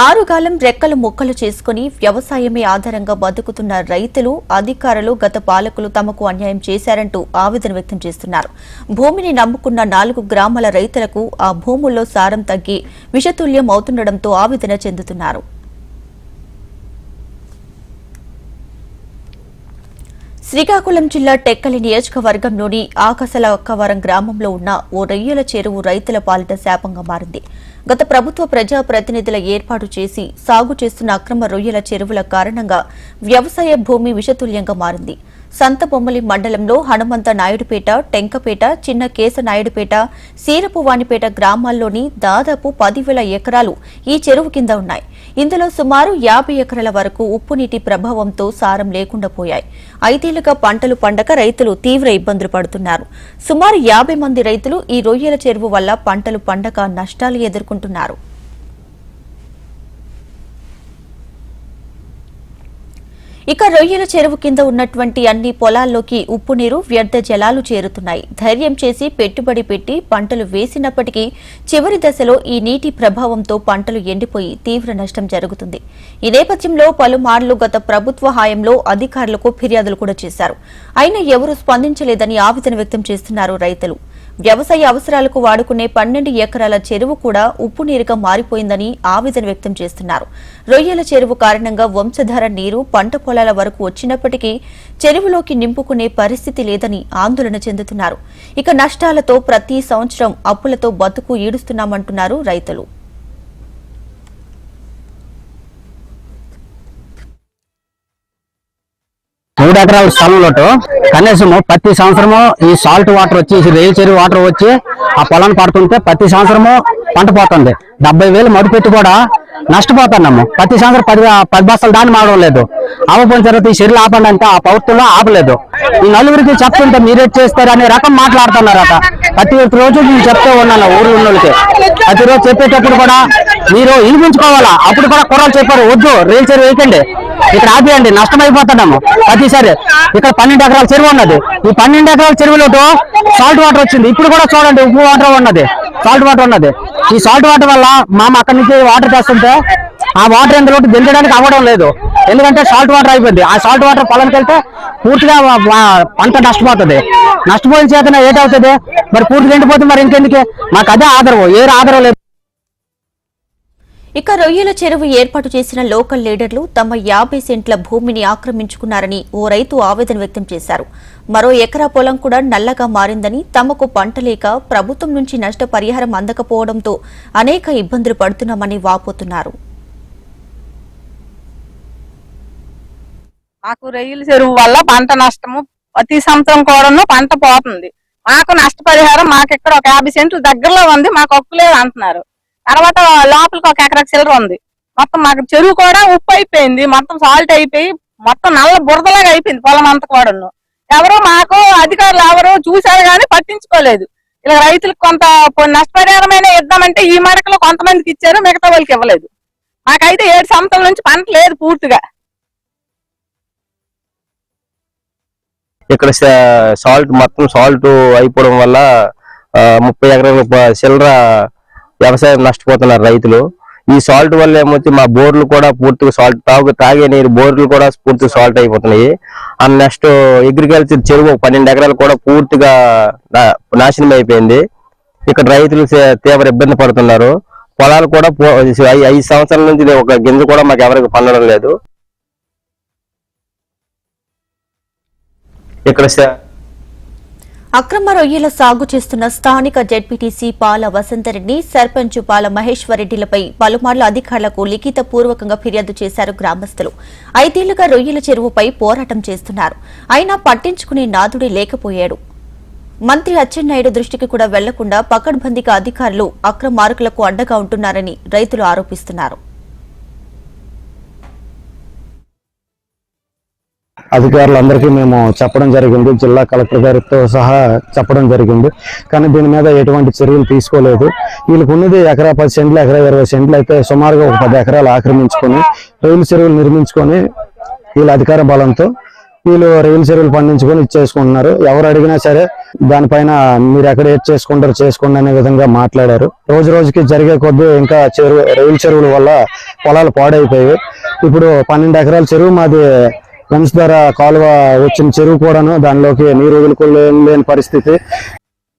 ఆరుగాలం రెక్కలు ముక్కలు చేసుకుని వ్యవసాయమే ఆధారంగా బతుకుతున్న రైతులు, అధికారులు, గత పాలకులు తమకు అన్యాయం చేశారంటూ ఆవేదన వ్యక్తం చేస్తున్నారు. భూమిని నమ్ముకున్న 4 గ్రామాల రైతులకు ఆ భూముల్లో సారం తగ్గి విషతుల్యం అవుతుండటంతో ఆవేదన చెందుతున్నారు. శ్రీకాకుళం జిల్లా టెక్కలి నియోజకవర్గంలోని ఆకసలక్కవరం గ్రామంలో ఉన్న ఓ రొయ్యల చెరువు రైతుల పాలిట శాపంగా మారింది. గత ప్రభుత్వ ప్రజా ప్రతినిధుల ఏర్పాటు చేసి సాగు చేస్తున్న అక్రమ రొయ్యల చెరువుల కారణంగా వ్యవసాయ భూమి విషతుల్యంగా మారింది. సంతబొమ్మలి మండలంలో హనుమంత నాయుడుపేట, టెంకపేట, చిన్న కేశనాయుడుపేట, సీరపువానిపేట గ్రామాల్లోని దాదాపు 10,000 ఎకరాలు ఈ చెరువు కింద ఉన్నాయి. ఇందులో సుమారు 50 ఎకరాల వరకు ఉప్పునీటి ప్రభావంతో సారం లేకుండా పోయాయి. 5 ఏళ్లుగా పంటలు పండక రైతులు తీవ్ర ఇబ్బందులు పడుతున్నారు. సుమారు 50 మంది రైతులు ఈ రొయ్యల చెరువు వల్ల పంటలు పండక నష్టాలు ఎదుర్కొంటున్నారు. ఇక రొయ్యల చెరువు కింద ఉన్నటువంటి అన్ని పొలాల్లోకి ఉప్పు నీరు, వ్యర్థ జలాలు చేరుతున్నాయి. ధైర్యం చేసి పెట్టుబడి పెట్టి పంటలు వేసినప్పటికీ చివరి దశలో ఈ నీటి ప్రభావంతో పంటలు ఎండిపోయి తీవ్ర నష్టం జరుగుతుంది. ఈ నేపథ్యంలో పలుమార్లు గత ప్రభుత్వ హయాంలో అధికారులకు ఫిర్యాదులు కూడా చేశారు. అయినా ఎవరూ స్పందించలేదని ఆవేదన వ్యక్తం చేస్తున్నారు రైతులు. వ్యవసాయ అవసరాలకు వాడుకునే 12 ఎకరాల చెరువు కూడా ఉప్పు నీరుగా మారిపోయిందని ఆవేదన వ్యక్తం చేస్తున్నారు. రొయ్యల చెరువు కారణంగా వంశధార నీరు పంట పొలాల వరకు వచ్చినప్పటికీ చెరువులోకి నింపుకునే పరిస్థితి లేదని ఆందోళన చెందుతున్నారు. ఇక నష్టాలతో ప్రతి సంవత్సరం అప్పులతో బతుకు ఈడుస్తున్నామంటున్నారు రైతులు. మూడు ఎకరాల స్థలంలో కనీసం ప్రతి సంవత్సరము ఈ సాల్ట్ వాటర్ వచ్చి రేల్ చెరువు వాటర్ వచ్చి ఆ పొలాన్ని పడుతుంటే ప్రతి సంవత్సరము పంట పోతుంది. 70,000 మడి పెట్టి కూడా నష్టపోతున్నాము. ప్రతి సంవత్సరం 10 బస్తాలు దాన్ని మారడం లేదు. ఆపపోయిన తర్వాత ఈ చెరువులు ఆపండి అంటే ఆ ప్రభుత్వంలో ఆపలేదు. ఈ నలుగురికి చెప్తుంటే మీరేట్ చేస్తారు అనే రకం మాట్లాడుతున్నారట. ప్రతి రోజు నేను చెప్తూ ఉన్నాను ఊర్లో ఉన్నోళ్ళకి. ప్రతిరోజు చెప్పేటప్పుడు కూడా మీరు వినిపించుకోవాలా. అప్పుడు కూడా కుర్రాలు చెప్పారు, వద్దు రేల్ చెరువు వేయకండి, ఇక్కడ ఆపేయండి, నష్టం అయిపోతున్నాము. ప్రతిసారి ఇక్కడ 12 ఎకరాల చెరువు ఉన్నది. ఈ 12 ఎకరాల చెరువులో సాల్ట్ వాటర్ వచ్చింది. ఇప్పుడు కూడా చూడండి ఉప్పు వాటర్ ఉన్నది, సాల్ట్ వాటర్ ఉన్నది. ఈ సాల్ట్ వాటర్ వల్ల అక్కడి నుంచి వాటర్ తెస్తుంటే ఆ వాటర్ ఎందులో దించడానికి అవ్వడం లేదు. ఎందుకంటే సాల్ట్ వాటర్ అయిపోయింది. ఆ సాల్ట్ వాటర్ పొలానికి వెళ్తే పూర్తిగా పంట నష్టపోతుంది. నష్టపోయిన చేతనే ఏటవుతుంది మరి, పూర్తిగా ఎండిపోతుంది. మరి ఇంకెందుకు మాకు అదే ఆధారం, ఏ ఆధారం లేదు. ఇక రొయ్యల చెరువు ఏర్పాటు చేసిన లోకల్ లీడర్లు తమ 50 సెంట్ల భూమిని ఆక్రమించుకున్నారని ఓ రైతు ఆవేదన వ్యక్తం చేశారు. మరో ఎకరా పొలం కూడా నల్లగా మారిందని, తమకు పంట లేక ప్రభుత్వం నుంచి నష్టపరిహారం అందకపోవడంతో అనేక ఇబ్బందులు పడుతున్నామని వాపోతున్నారు. మాకు రొయ్యల చెరువు వల్ల పంట నష్టము ప్రతి సంవత్సరం కూడా పంట పోతుంది. మాకు నష్టపరిహారం మాకు ఇక్కడ ఒక 50 సెంట్లు దగ్గరలో ఉంది, మాకు హక్కులేదు అంటున్నారు. తర్వాత లోపలికి ఒక ఎకరా చిల్లర ఉంది. మొత్తం మాకు చెరువు కూడా ఉప్పు అయిపోయింది, మొత్తం సాల్ట్ అయిపోయి మొత్తం నల్ల బురదలాగా అయిపోయింది పొలం అంతా కూడా. ఎవరు మాకు అధికారులు ఎవరు చూశారు కానీ పట్టించుకోలేదు. ఇలా రైతులకు కొంత నష్టపరిహారమైన ఇద్దామంటే ఈ మరకలో కొంతమందికి ఇచ్చారు, మిగతా వాళ్ళకి ఇవ్వలేదు. మాకైతే 7 సంవత్సరాల నుంచి పంట లేదు పూర్తిగా. ఇక్కడ సాల్ట్ మొత్తం సాల్ట్ అయిపోవడం వల్ల 30 ఎకరాల చిల్లర వ్యవసాయం నష్టపోతున్నారు రైతులు. ఈ సాల్ట్ వల్ల ఏమొచ్చి మా బోర్లు కూడా పూర్తిగా సాల్ట్ తాగే నీరు బోర్లు కూడా పూర్తిగా సాల్ట్ అయిపోతున్నాయి. ఆ నెక్స్ట్ అగ్రికల్చర్ చెరువు 12 ఎకరాలు కూడా పూర్తిగా నాశనం అయిపోయింది. ఇక్కడ రైతులు తీవ్ర ఇబ్బంది పడుతున్నారు. పొలాలు కూడా 5 సంవత్సరాల నుంచి ఒక గింజ కూడా మాకు ఎవరికి పండడం లేదు. ఇక్కడ అక్రమ రొయ్యల సాగు చేస్తున్న స్థానిక జెడ్పీటీసీ పాల వసంతరెడ్డి, సర్పంచ్ పాల మహేశ్వరరెడ్డిలపై పలుమార్లు అధికారులకు లిఖిత పూర్వకంగా ఫిర్యాదు చేశారు గ్రామస్తులు. 5 ఏళ్లుగా రొయ్యల చెరువుపై పోరాటం చేస్తున్నారు. అయినా పట్టించుకునే నాదుడే లేకపోయాడు. మంత్రి అచ్చెన్నాయుడు దృష్టికి కూడా వెళ్లకుండా పకడ్బందీగా అధికారులు అక్రమార్కులకు అడ్డగా ఉంటున్నారని రైతులు ఆరోపిస్తున్నారు. అధికారులందరికీ మేము చెప్పడం జరిగింది, జిల్లా కలెక్టర్ గారితో సహా చెప్పడం జరిగింది. కానీ దీని మీద ఎటువంటి చర్యలు తీసుకోలేదు. వీళ్ళకు ఉన్నది ఎకరా 10 సెంట్లు, ఎకరా 20 సెంట్లు అయితే సుమారుగా ఒక 10 ఎకరాలు ఆక్రమించుకొని రొయ్యల చెరువులు నిర్మించుకొని వీళ్ళ అధికార బలంతో వీళ్ళు రొయ్యల చెరువులు పండించుకొని ఇచ్చేసుకుంటున్నారు. ఎవరు అడిగినా సరే దానిపైన మీరు ఎక్కడ ఏది చేసుకుంటారు చేసుకోండి అనే విధంగా మాట్లాడారు. రోజు రోజుకి జరిగే కొద్దీ ఇంకా రొయ్యల చెరువుల వల్ల పొలాలు పాడైపోయాయి. ఇప్పుడు 12 ఎకరాల చెరువు మాది వంశధార కాలువ వచ్చిన చెరువు కూడాను దానిలోకి నీరు వదులుకోలేని పరిస్థితి.